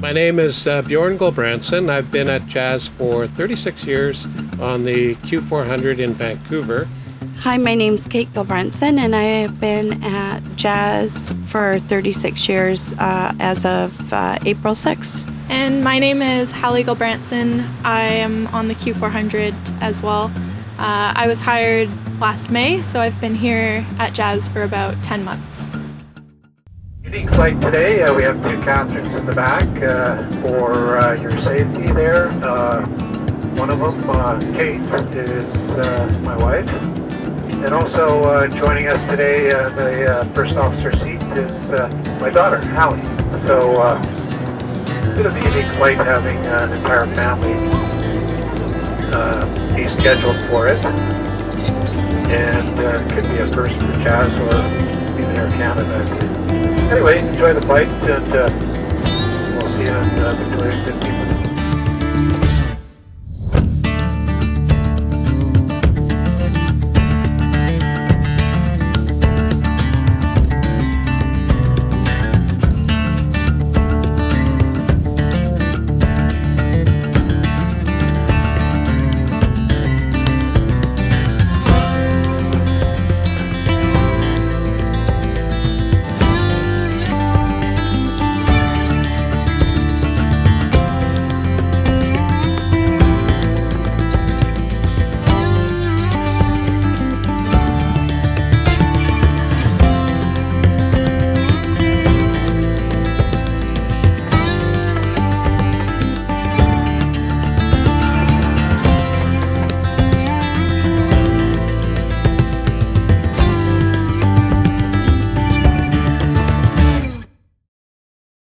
My name is Bjorn Gulbrandsen. I've been at Jazz for 36 years on the Q400 in Vancouver. Hi, my name's Kate Gulbrandsen, and I have been at Jazz for 36 years as of April 6th. And my name is Halle Gulbrandsen. I am on the Q400 as well. I was hired last May, so I've been here at Jazz for about 10 months. Unique flight today. We have two captains in the back for your safety there. One of them, Kate, is my wife. And also joining us today, the first officer seat is my daughter, Halle. So a bit of a unique flight having an entire family be scheduled for it. And could be a first for Jazz or even Air Canada. Anyway, enjoy the flight, and we'll see you in Victoria in 15 minutes.